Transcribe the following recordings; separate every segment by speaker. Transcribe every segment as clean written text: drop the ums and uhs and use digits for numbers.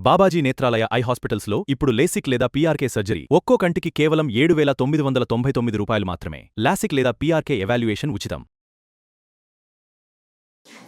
Speaker 1: Babaji Netralaya I హాస్పిటల్స్లో ఇప్పుడు LASIK లేదా పీఆర్కే సర్జరీ ఒక్కో కంటికి కేవలం 7,999 రూపాయలు మాత్రమే. లాసిక్ లేదా పీఆర్కే ఎవాల్యుయేషన్ ఉచితం.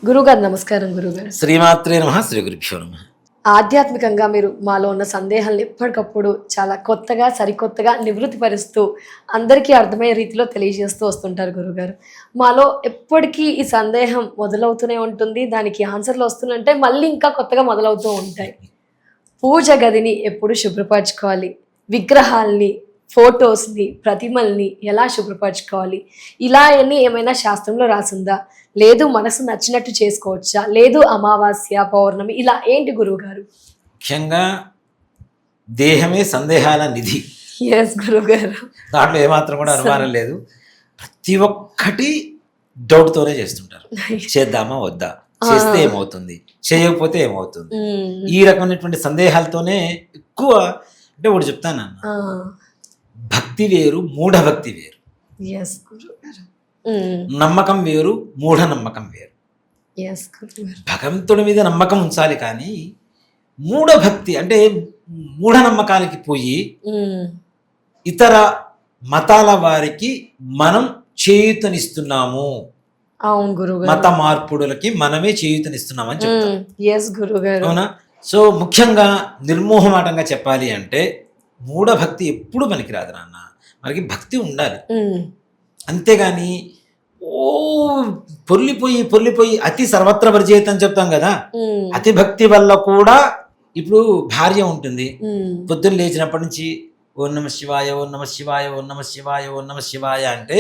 Speaker 2: గురుగారు నమస్కారం. గురుగారు
Speaker 3: శ్రీమాత్రే నమః. శ్రీ గురుభ్యో నమః.
Speaker 2: ఆధ్యాత్మికంగా మీరు మాలో ఉన్న సందేహాలను ఎప్పటికప్పుడు చాలా కొత్తగా సరికొత్తగా నివృత్తి పరుస్తూ అందరికీ అర్థమయ్యే రీతిలో తెలియజేస్తూ వస్తుంటారు గురుగారు. మాలో ఎప్పటికీ ఈ సందేహం మొదలవుతూనే ఉంటుంది, దానికి ఆన్సర్లు వస్తుంటే మళ్ళీ ఇంకా కొత్తగా మొదలవుతూ ఉంటాయి. పూజ గదిని ఎప్పుడు శుభ్రపరచుకోవాలి, విగ్రహాల్ని, ఫొటోస్ని, ప్రతిమల్ని ఎలా శుభ్రపరచుకోవాలి, ఇలా అన్నీ ఏమైనా శాస్త్రంలో రాసిందా, లేదు మనసు నచ్చినట్టు చేసుకోవచ్చా, లేదు అమావాస్య పౌర్ణమి, ఇలా ఏంటి గురువు గారు?
Speaker 3: ముఖ్యంగా దేహమే సందేహాల నిధి.
Speaker 2: ఎస్ గురువు గారు,
Speaker 3: దాంట్లో ఏమాత్రం కూడా అనుమానం లేదు. ప్రతి ఒక్కటి డౌట్తోనే చేస్తుంటారు. చేద్దామా వద్దా, చేస్తే ఏమవుతుంది, చేయకపోతే ఏమవుతుంది, ఈ రకమైనటువంటి సందేహాలతోనే ఎక్కువ. అంటే ఒకటి చెప్తాను అన్న, భక్తి వేరు, మూఢభక్తి వేరు.
Speaker 2: ఎస్ గురువు గారు.
Speaker 3: నమ్మకం వేరు, మూఢనమ్మకం వేరు.
Speaker 2: ఎస్ గురువు గారు.
Speaker 3: భగవంతుడి మీద నమ్మకం ఉంచాలి, కానీ మూఢభక్తి అంటే మూఢనమ్మకాలకి పోయి ఇతర మతాల వారికి మనం చేయూతనిస్తున్నాము,
Speaker 2: అవును గురువు గారు,
Speaker 3: మత మార్పుడులకి మనమే చేయూతనిస్తున్నామని చెప్తాం.
Speaker 2: ఎస్ గురువు గారు.
Speaker 3: అవునా? సో ముఖ్యంగా నిర్మోహమాటంగా చెప్పాలి అంటే మూఢభక్తి ఎప్పుడు పనికిరాదు నాన్న. మనకి భక్తి ఉండాలి, అంతేగాని ఓ పొర్లిపోయి అతి సర్వత్ర పరిచయిత అని చెప్తాం కదా. అతి భక్తి వల్ల కూడా ఇప్పుడు భార్య ఉంటుంది, పొద్దున్న లేచినప్పటి నుంచి ఓం నమ శివాయ, ఓం నమ శివాయ, ఓం నమ శివాయ, ఓం నమ శివాయ అంటే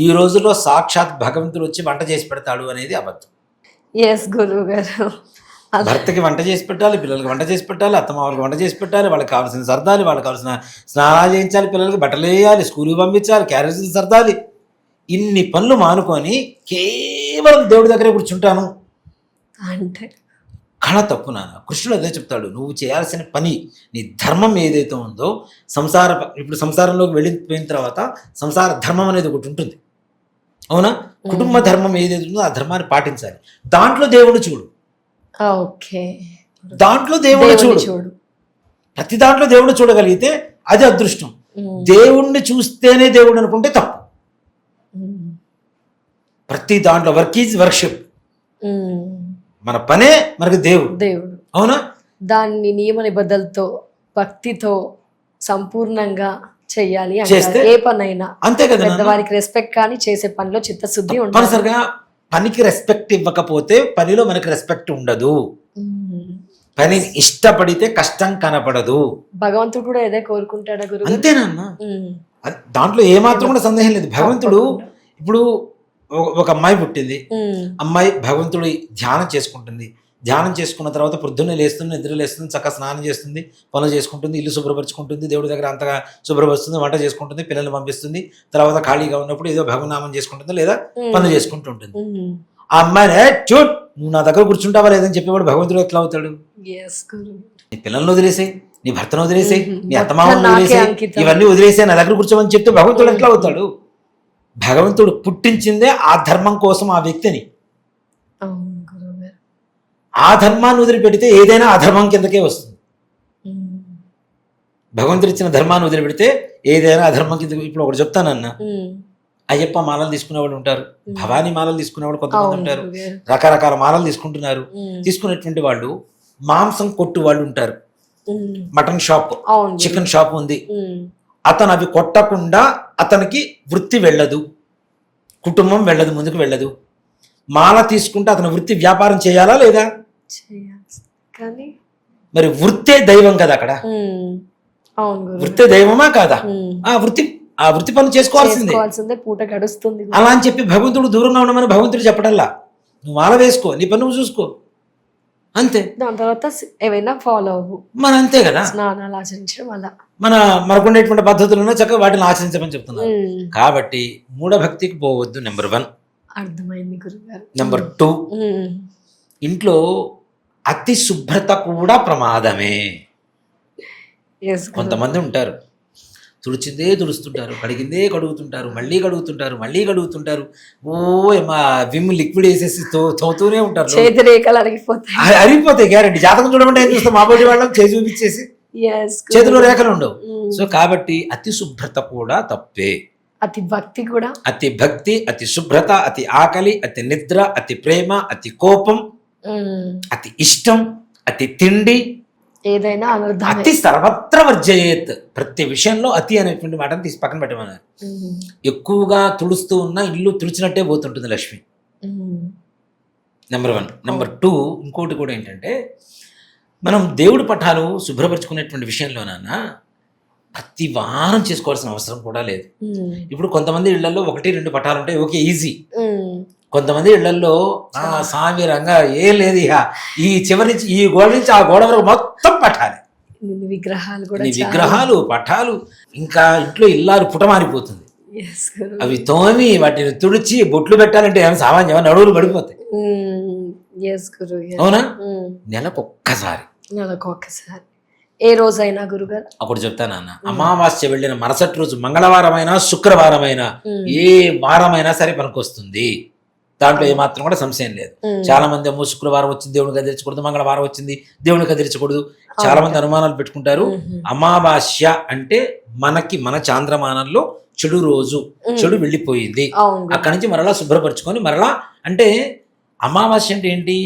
Speaker 3: ఈ రోజుల్లో సాక్షాత్ భగవంతుడు వచ్చి వంట చేసి పెడతాడు అనేది అబద్ధం.
Speaker 2: ఎస్ గురువు గారు.
Speaker 3: భర్తకి వంట చేసి పెట్టాలి, పిల్లలకి వంట చేసి పెట్టాలి, అత్తమామలకి వంట చేసి పెట్టాలి, వాళ్ళకి కావాల్సిన సర్దాలి, వాళ్ళకి కావాల్సిన స్నానాలు చేయించాలి, పిల్లలకి బట్టలు వేయాలి, స్కూల్కి పంపించాలి, క్యారేజీలు సర్దాలి. ఇన్ని పనులు మానుకొని కేవలం దేవుడి దగ్గరే కూర్చుంటాను
Speaker 2: అంటే
Speaker 3: కళ తప్పు నాన్న. కృష్ణుడు అదే చెప్తాడు, నువ్వు చేయాల్సిన పని, నీ ధర్మం ఏదైతే ఉందో, ఇప్పుడు సంసారంలోకి వెళ్ళిపోయిన తర్వాత సంసార ధర్మం అనేది ఒకటి ఉంటుంది, అవునా? కుటుంబ ధర్మం ఏదైతే ఉందో ఆ ధర్మాన్ని పాటించాలి. దాంట్లో దేవుడు చూడు,
Speaker 2: ఓకే,
Speaker 3: దాంట్లో దేవుడు చూడు. ప్రతి దాంట్లో దేవుడు చూడగలిగితే అది అదృష్టం. దేవుణ్ణి చూస్తేనే దేవుడు అనుకుంటే తప్పు. ప్రతి దాంట్లో వర్క్ ఈజ్ వర్షిప్. మన పనే మనకి దేవుడు, అవునా?
Speaker 2: దాన్ని నియమ నిబద్ధలతో భక్తితో సంపూర్ణంగా చెయ్యాలి
Speaker 3: చేస్తే
Speaker 2: ఏ పనైనా.
Speaker 3: అంతే కదా.
Speaker 2: పెద్దవారికి రెస్పెక్ట్ కానీ చేసే పనిలో చిత్తశుద్ధి ఉండాలి.
Speaker 3: తప్పనిసరిగా పనికి రెస్పెక్ట్ ఇవ్వకపోతే పనిలో మనకి రెస్పెక్ట్ ఉండదు. పనిని ఇష్టపడితే కష్టం కనపడదు.
Speaker 2: భగవంతుడు కూడా ఏదే కోరుకుంటాడా గురు?
Speaker 3: అంతేనన్నా, దాంట్లో ఏమాత్రం కూడా సందేహం లేదు. భగవంతుడు ఇప్పుడు ఒక అమ్మాయి పుట్టింది, అమ్మాయి భగవంతుడి ధ్యానం చేసుకుంటుంది. ధ్యానం చేసుకున్న తర్వాత పొద్దున్నే లేస్తుంది, నిద్ర లేస్తుంది, చక్కగా స్నానం చేస్తుంది, పనులు చేసుకుంటుంది, ఇల్లు శుభ్రపరచుకుంటుంది, దేవుడి దగ్గర అంతగా శుభ్రపరుస్తుంది, వంట చేసుకుంటుంది, పిల్లల్ని పంపిస్తుంది. తర్వాత ఖాళీగా ఉన్నప్పుడు ఏదో భగవనామం చేసుకుంటుంది లేదా పనులు చేసుకుంటుంటుంది. ఆ అమ్మాయిని చూడ్, నువ్వు నా దగ్గర కూర్చుంటావా లేదని చెప్పేవాడు భగవంతుడు ఎట్లా అవుతాడు? నీ పిల్లల్ని వదిలేసాయి, నీ భర్తను వదిలేసాయి, నీ అత్తమామను వదిలేసాయి, ఇవన్నీ వదిలేసాయి, నా దగ్గర కూర్చోమని చెప్తే భగవంతుడు ఎట్లా అవుతాడు? భగవంతుడు పుట్టించిందే ఆ ధర్మం కోసం ఆ వ్యక్తిని. ఆ ధర్మాన్ని వదిలిపెడితే ఏదైనా అధర్మం కిందకే వస్తుంది. భగవంతుడు ఇచ్చిన ధర్మాన్ని వదిలిపెడితే ఏదైనా అధర్మం కింద. ఇప్పుడు ఒకటి చెప్తానన్న, అయ్యప్ప మాలలు తీసుకునేవాళ్ళు ఉంటారు, భవానీ మాలలు తీసుకునేవాళ్ళు కొంతమంది ఉంటారు, రకరకాల మాలలు తీసుకుంటున్నారు. తీసుకునేటువంటి వాళ్ళు మాంసం కొట్టు వాళ్ళు ఉంటారు, మటన్ షాప్, చికెన్ షాప్ ఉంది. అతను అవి కొట్టకుండా అతనికి వృత్తి వెళ్ళదు, కుటుంబం వెళ్ళదు, ముందుకు వెళ్ళదు. మాల తీసుకుంటే అతను వృత్తి వ్యాపారం చేయాలా లేదా? మరి వృత్తే దైవం కదా అక్కడ. వృత్తే దైవమా కాదా? ఆ వృత్తి పని చేసుకోవాల్సిందే,
Speaker 2: పూట గడుస్తుంది.
Speaker 3: అలా అని చెప్పి భగవంతుడు దూరంగా ఉండమని భగవంతుడు చెప్పడల్లా. నువ్వు మాల వేసుకో, నీ పని నువ్వు చూసుకో, అంతే.
Speaker 2: దాని తర్వాత ఏమైనా ఫాలో అవ్వు,
Speaker 3: మన అంతే కదా.
Speaker 2: స్నానాలు ఆచరించడం వల్ల
Speaker 3: మనకుండేటువంటి పద్ధతులను చక్కగా వాటిని ఆచరించమని చెప్తున్నారు. కాబట్టి మూఢభక్తికి పోవద్దు, నెంబర్ 1.
Speaker 2: అర్థమైంది గురుగారు.
Speaker 3: నెంబర్ 2, ఇంట్లో అతి శుభ్రత కూడా ప్రమాదమే. కొంతమంది ఉంటారు తుడిచిందే తుడుస్తుంటారు, కడిగిందే కడుగుతుంటారు, మళ్ళీ కడుగుతుంటారు, మళ్ళీ కడుగుతుంటారు. ఓ మా విమ్ లిక్విడ్ వేసేసి తోతూనే ఉంటారు.
Speaker 2: చేతి రేఖలు అరిగిపోతాయి.
Speaker 3: అరిగిపోతాయి గ్యారెంటీ. జాతకం చూడమంటే ఏం చూస్తాం, మా బోటి వాళ్ళం చేసి చూపించేసి చేతిలో రేఖలు ఉండవు. సో కాబట్టి అతి శుభ్రత కూడా తప్పే.
Speaker 2: అతి భక్తి కూడా,
Speaker 3: అతి భక్తి, అతి శుభ్రత, అతి ఆకలి, అతి నిద్ర, అతి ప్రేమ, అతి కోపం, అతి ఇష్టం, అతి తిండి,
Speaker 2: ఏదైనా అనర్థమే.
Speaker 3: అతి సర్వత్ర వర్జయేత్. ప్రతి విషయంలో అతి అనేటువంటి మాటను తీసి పక్కన పెట్టమన్నారు. ఎక్కువగా తుడుస్తూ ఉన్న ఇల్లు తుడిచినట్టే పోతుంటుంది లక్ష్మి. నెంబర్ 1. నెంబర్ 2 ఇంకోటి కూడా ఏంటంటే, మనం దేవుడి పటాలు శుభ్రపరచుకునేటువంటి విషయంలోనన్నా ప్రతి వారం చేసుకోవాల్సిన అవసరం కూడా లేదు. ఇప్పుడు కొంతమంది ఇళ్లలో 1-2 పటాలు ఉంటాయి, ఓకే, ఈజీ. కొంతమంది ఇళ్లలో సామిరంగా ఏం లేదు, ఇక ఈ చివరి నుంచి ఈ గోడ నుంచి ఆ గోడ వరకు మొత్తం పటాలి,
Speaker 2: విగ్రహాలు కూడా,
Speaker 3: విగ్రహాలు, పటాలు. ఇంకా ఇంట్లో ఇల్లాలు పుటమారిపోతుంది. అవి తోమి వాటిని తుడిచి బొట్లు పెట్టాలంటే ఏమైనా సామాన్యం, నడువులు పడిపోతాయి. అవునా? నెలకొక్కసారి
Speaker 2: ఏ రోజైనా గురుగారు
Speaker 3: అప్పుడు చెప్తాను అన్న, అమావాస్య వెళ్ళిన మరుసటి రోజు మంగళవారమైనా శుక్రవారమైనా ఏ వారమైనా సరే పనికొస్తుంది. దాంట్లో ఏమాత్రం కూడా సంశయం లేదు. చాలా మంది ఏమో శుక్రవారం వచ్చింది దేవుని కదిలించకూడదు, మంగళవారం వచ్చింది దేవుని కదిలించకూడదు, చాలా మంది అనుమానాలు పెట్టుకుంటారు. అమావాస్య అంటే మనకి మన చాంద్రమానంలో చెడు రోజు, చెడు వెళ్ళిపోయింది, అక్కడి నుంచి మరలా శుభ్రపరచుకొని మరలా, అంటే అమావాస్య అంటే ఏంటి,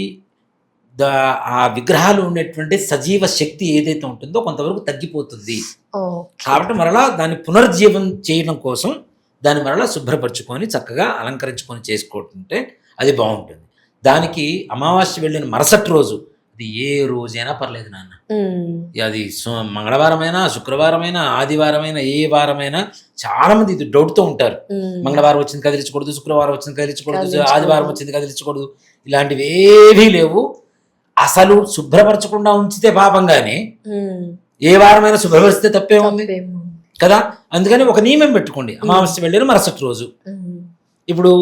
Speaker 3: ఆ విగ్రహాలు ఉండేటువంటి సజీవ శక్తి ఏదైతే ఉంటుందో కొంతవరకు తగ్గిపోతుంది. కాబట్టి మరలా దాన్ని పునర్జీవం చేయడం కోసం దాన్ని మరలా శుభ్రపరచుకొని చక్కగా అలంకరించుకొని చేసుకుంటుంటే అది బాగుంటుంది. దానికి అమావాస్య వెళ్ళిన మరుసటి రోజు, అది ఏ రోజైనా పర్లేదు నాన్న, అది మంగళవారమైనా శుక్రవారమైనా ఆదివారమైనా ఏ వారమైనా. చాలా మంది ఇది డౌట్తో ఉంటారు, మంగళవారం వచ్చింది కదిలించకూడదు, శుక్రవారం వచ్చింది కదిలించకూడదు, ఆదివారం వచ్చింది కదిలించకూడదు. ఇలాంటివి ఏవీ లేవు. అసలు శుభ్రపరచకుండా ఉంచితే పాపంగానే ఏ వారమైనా శుభ్రపరిస్తే తప్పే ఉంది కదా. అందుకని ఒక నియమం పెట్టుకోండి, అమావాస్య వెళ్ళిన మరుసటి రోజు. ఇప్పుడు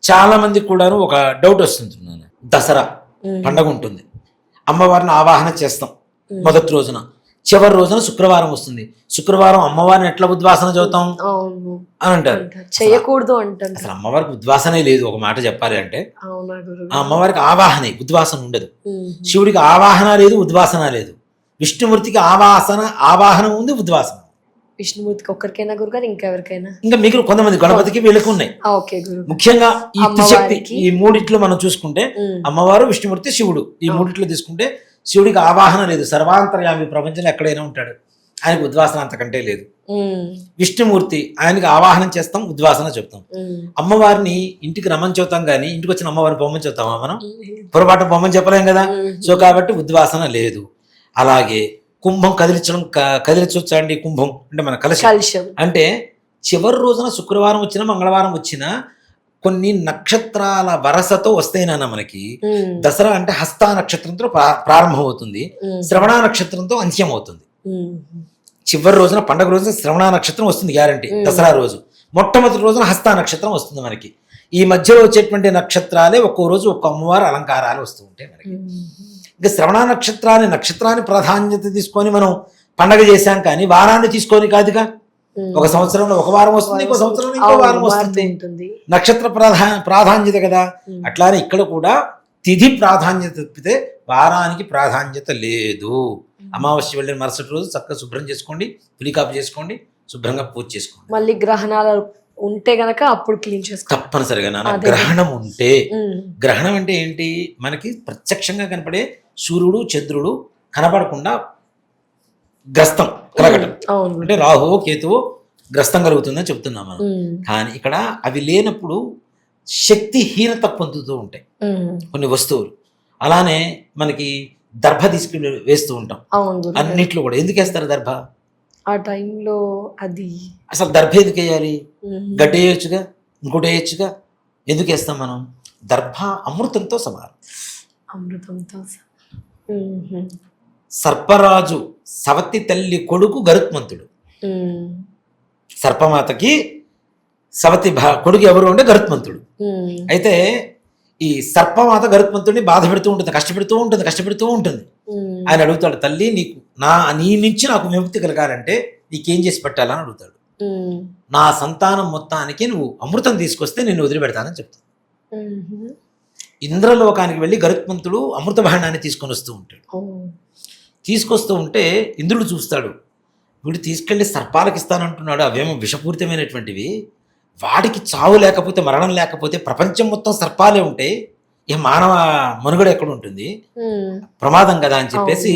Speaker 3: చాలా మందికి కూడాను ఒక డౌట్ వస్తుంది, దసరా పండగ ఉంటుంది, అమ్మవారిని ఆవాహన చేస్తాం మొదటి రోజున, చివరి రోజున శుక్రవారం వస్తుంది. శుక్రవారం అమ్మవారిని ఎట్లా ఉద్వాసన చదువుతాం అని అంటారు,
Speaker 2: చేయకూడదు అంటారు.
Speaker 3: అసలు అమ్మవారికి ఉద్వాసనే లేదు. ఒక మాట చెప్పాలి అంటే, ఆ అమ్మవారికి ఆవాహనే, ఉద్వాసన ఉండదు. శివుడికి ఆవాహన లేదు, ఉద్వాసన లేదు. విష్ణుమూర్తికి ఆవాహన ఉంది, ఉద్వాసన.
Speaker 2: విష్ణుమూర్తికి ఒక్కరికైనా గురుగారు, ఇంకెవరికైనా?
Speaker 3: ఇంకా మిగిలిన కొంతమంది గణపతికి వీళ్ళకి ఉన్నాయి. ముఖ్యంగా ఈ శక్తి, ఈ మూడిట్లో మనం చూసుకుంటే అమ్మవారు, విష్ణుమూర్తి, శివుడు, ఈ మూడిట్లో తీసుకుంటే శివుడికి ఆవాహన లేదు, సర్వాంతర్యామి, ప్రపంచంలో ఎక్కడైనా ఉంటాడు, ఆయనకు ఉద్వాసన అంతకంటే లేదు. విష్ణుమూర్తి, ఆయనకి ఆవాహనం చేస్తాం, ఉద్వాసన చెప్తాం. అమ్మవారిని ఇంటికి రమ్మని చెబుతాం, కానీ ఇంటికి వచ్చిన అమ్మవారిని బొమ్మని చెప్తామా మనం? పొరపాటు బొమ్మని చెప్పలేం కదా. సో కాబట్టి ఉద్వాసన లేదు. అలాగే కుంభం కదిలించొచ్చా అండి? కుంభం అంటే మన కలశం. అంటే చివరి రోజున శుక్రవారం వచ్చినా మంగళవారం వచ్చినా కొన్ని నక్షత్రాల వరసతో వస్తాయినా మనకి. దసరా అంటే హస్త నక్షత్రంతో ప్రారంభం అవుతుంది, శ్రవణ నక్షత్రంతో అంత్యం అవుతుంది. చివరి రోజున పండగ రోజున శ్రవణ నక్షత్రం వస్తుంది గ్యారంటీ. దసరా రోజు మొట్టమొదటి రోజున హస్త నక్షత్రం వస్తుంది మనకి. ఈ మధ్యలో వచ్చేటువంటి నక్షత్రాలే ఒక్కో రోజు ఒక్క అమ్మవారి అలంకారాలు వస్తూ ఉంటాయి మనకి. ఇంకా శ్రవణ నక్షత్రాన్ని ప్రాధాన్యత తీసుకొని మనం పండగ చేశాం, కానీ వారాన్ని తీసుకొని కాదుగా. ఒక సంవత్సరంలో ఒక వారం వస్తుంది, ఇంకో సంవత్సరంలో ఇంకో వారం వస్తుంది. నక్షత్ర ప్రాధాన్యత కదా. అట్లానే ఇక్కడ కూడా తిథి ప్రాధాన్యత తప్పితే వారానికి ప్రాధాన్యత లేదు. అమావాస్య వెళ్ళిన మరుసటి రోజు చక్కగా శుభ్రం చేసుకోండి, పులికాపు చేసుకోండి, శుభ్రంగా పూజ చేసుకోండి.
Speaker 2: మళ్ళీ గ్రహణాలు ఉంటే గనక అప్పుడు క్లీన్ చేసుకోండి
Speaker 3: తప్పనిసరిగా. గ్రహణం ఉంటే, గ్రహణం అంటే ఏంటి, మనకి ప్రత్యక్షంగా కనపడే సూర్యుడు చంద్రుడు కనపడకుండా గ్రస్తం కలగటం, అంటే రాహు కేతువు గ్రస్తం కలుగుతుందని చెప్తున్నాం మనం. కానీ ఇక్కడ అవి లేనప్పుడు శక్తిహీనత పొందుతూ ఉంటాయి కొన్ని వస్తువులు. అలానే మనకి దర్భ తీసుకుని వేస్తూ ఉంటాం అన్నిట్లో కూడా. ఎందుకు వేస్తారు దర్భ
Speaker 2: ఆ టైంలో? అది
Speaker 3: అసలు దర్భ ఎందుకు వేయాలి? గడ్డి వేయొచ్చుగా, ఇంకోటి వేయొచ్చుగా. ఎందుకు వేస్తాం మనం? దర్భ అమృతంతో సమానం.
Speaker 2: అమృతంతో
Speaker 3: సర్పరాజు సవతి తల్లి కొడుకు గరుత్మంతుడు. సర్పమాతకి సవతి కొడుకు ఎవరు అంటే గరుత్మంతుడు. అయితే ఈ సర్పమాత గరుత్మంతుడిని బాధ పెడుతూ ఉంటుంది, కష్టపెడుతూ ఉంటుంది. ఆయన అడుగుతాడు, తల్లి నీ నుంచి నాకు విముక్తి కలగాలంటే నీకేం చేసి పెట్టాలని అడుగుతాడు.
Speaker 2: ఉమ్,
Speaker 3: నా సంతానం మొత్తానికి నువ్వు అమృతం తీసుకొస్తే నేను వదిలిపెడతానని చెప్తాను.
Speaker 2: ఉమ్,
Speaker 3: ఇంద్రలోకానికి వెళ్ళి గరుత్మంతుడు అమృత భాండాన్ని తీసుకొని వస్తూ ఉంటాడు.
Speaker 2: ఓ,
Speaker 3: తీసుకొస్తూ ఉంటే ఇంద్రుడు చూస్తాడు, వీడు తీసుకెళ్లి సర్పాలకు ఇస్తానంటున్నాడు, అవేమో విషపూరితమైనటువంటివి, వాడికి చావు లేకపోతే మరణం లేకపోతే ప్రపంచం మొత్తం సర్పాలే ఉంటాయి, ఇక మానవ మనుగడ ఎక్కడ ఉంటుంది,
Speaker 2: ఉమ్,
Speaker 3: ప్రమాదం కదా అని చెప్పేసి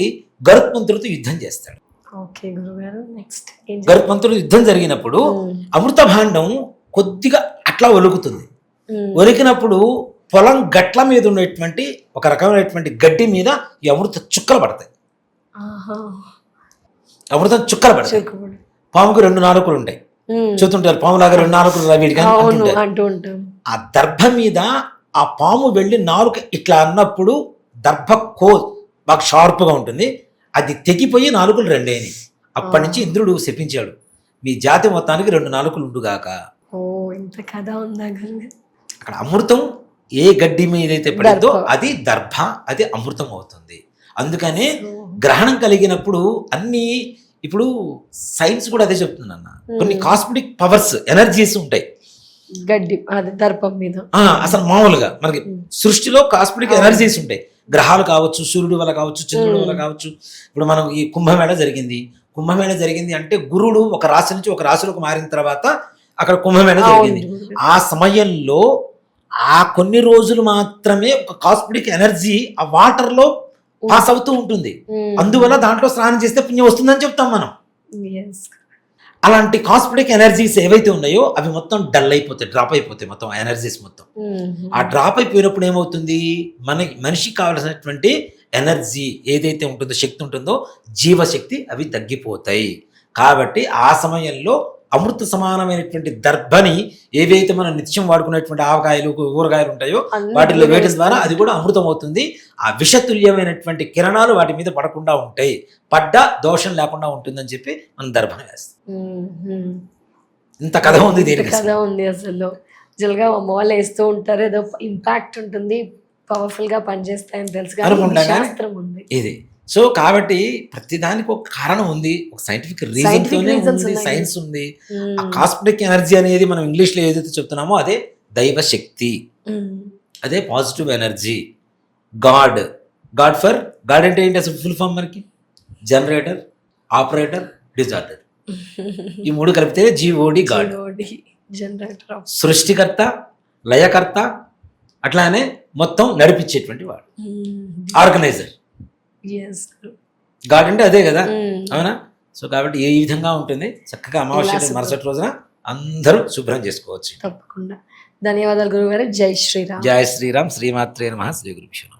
Speaker 3: గరుత్మంతుడితో యుద్ధం చేస్తాడు.
Speaker 2: ఓకే గురుగారు, నెక్స్ట్
Speaker 3: గరుత్మంతుడు యుద్ధం జరిగినప్పుడు అమృత భాండం కొద్దిగా అట్లా ఒలుగుతుంది. ఒలికినప్పుడు పొలం గట్ల మీద ఉన్నటువంటి ఒక రకమైనటువంటి గడ్డి మీద ఈ అమృత చుక్కలు పడతాయి. అమృతం చుక్కలు పడతాయి. పాముకు 2 నాలుకలు ఉంటాయి, చూస్తుంటారు పాములాగా 2 నాలుకలు వీడికి
Speaker 2: అంటూ ఉంటాం.
Speaker 3: ఆ దర్భ మీద ఆ పాము వెళ్ళి నాలుక ఇట్లా అన్నప్పుడు దర్భ బాగా షార్ప్గా ఉంటుంది, అది తెగిపోయి నాలుకలు 2 అయినాయి. అప్పటి నుంచి ఇంద్రుడు శపించాడు, మీ జాతి మొత్తానికి 2 నాలుకలు ఉండుగాక.
Speaker 2: ఓ, ఇంత కథ ఉందా గురుగారు?
Speaker 3: అక్కడ అమృతం ఏ గడ్డి మీద అయితే పడిందో అది దర్భ, అది అమృతం అవుతుంది. అందుకనే గ్రహణం కలిగినప్పుడు అన్ని, ఇప్పుడు సైన్స్ కూడా అదే చెప్తుంది అన్న, కొన్ని కాస్మెటిక్ పవర్స్ ఎనర్జీస్ ఉంటాయి
Speaker 2: గడ్డి అది దర్పం మీద.
Speaker 3: అసలు మామూలుగా మనకి సృష్టిలో కాస్మెటిక్ ఎనర్జీస్ ఉంటాయి, గ్రహాలు కావచ్చు, సూర్యుడి వల్ల కావచ్చు, చంద్రుడి వల్ల కావచ్చు. ఇప్పుడు మనం ఈ కుంభమేళ జరిగింది అంటే గురుడు ఒక రాశి నుంచి ఒక రాశిలోకి మారిన తర్వాత అక్కడ కుంభమేళ జరిగింది. ఆ సమయంలో ఆ కొన్ని రోజులు మాత్రమే ఒక కాస్మెటిక్ ఎనర్జీ ఆ వాటర్ లో పాస్ అవుతూ ఉంటుంది, అందువల్ల దాంట్లో స్నానం చేస్తే పుణ్యం వస్తుందని చెప్తాం మనం. అలాంటి కాస్మెటిక్ ఎనర్జీస్ ఏవైతే ఉన్నాయో అవి మొత్తం డల్ అయిపోతాయి, డ్రాప్ అయిపోతాయి, మొత్తం ఎనర్జీస్ మొత్తం. ఆ డ్రాప్ అయిపోయినప్పుడు ఏమవుతుంది, మనిషికి కావాల్సినటువంటి ఎనర్జీ ఏదైతే ఉంటుందో, శక్తి ఉంటుందో, జీవశక్తి అవి తగ్గిపోతాయి. కాబట్టి ఆ సమయంలో అమృత సమానమైనటువంటి దర్భని ఏవైతే మనం నిత్యం వాడుకునేటువంటి ఆవకాయలు, ఊరగాయలు ఉంటాయో వాటిలో వేయడం ద్వారా అది కూడా అమృతం అవుతుంది. ఆ విషతుల్యమైనటువంటి కిరణాలు వాటి మీద పడకుండా ఉంటాయి, పడ్డా దోషం లేకుండా ఉంటుందని చెప్పి మనం దర్భను వేస్తాం. ఇంత కథ ఉంది,
Speaker 2: కథ ఉంది అసలు. జల్గా అమ్మ వాళ్ళు వేస్తూ ఉంటారు, ఏదో ఇంపాక్ట్ ఉంటుంది, పవర్ఫుల్ గా పనిచేస్తాయని తెలుసు
Speaker 3: అనుకుంటా
Speaker 2: శాస్త్రం ఉంది
Speaker 3: ఇది. సో కాబట్టి ప్రతిదానికి ఒక కారణం ఉంది, ఒక సైంటిఫిక్ రీజన్ తోనే ఉంది, సైన్స్ ఉంది. ఆ కాస్మెటిక్ ఎనర్జీ అనేది మనం ఇంగ్లీష్ లో ఏదైతే చెప్తున్నామో అదే దైవ శక్తి, అదే పాజిటివ్ ఎనర్జీ. గాడ్ అంటే ఏంటి అసలు ఫుల్ ఫామ్ మనకి? జనరేటర్, ఆపరేటర్, డిజార్డర్, ఈ 3 కలిపితే జీఓడి గాడ్.
Speaker 2: జనరేటర్,
Speaker 3: సృష్టికర్త, లయకర్త, అట్లానే మొత్తం నడిపించేటువంటి వాడు, ఆర్గనైజర్. గాడ్ అంటే అదే కదా, అవునా? సో కాబట్టి ఏ విధంగా ఉంటుంది, చక్కగా అమావాస్య మరుసటి రోజున అందరూ శుభ్రం చేసుకోవచ్చు.
Speaker 2: తప్పకుండా. ధన్యవాదాలు గురుగారు. జై శ్రీరామ్.
Speaker 3: జై శ్రీరామ్. శ్రీమాత్రే నమః. శ్రీ గురుభ్యో నమః.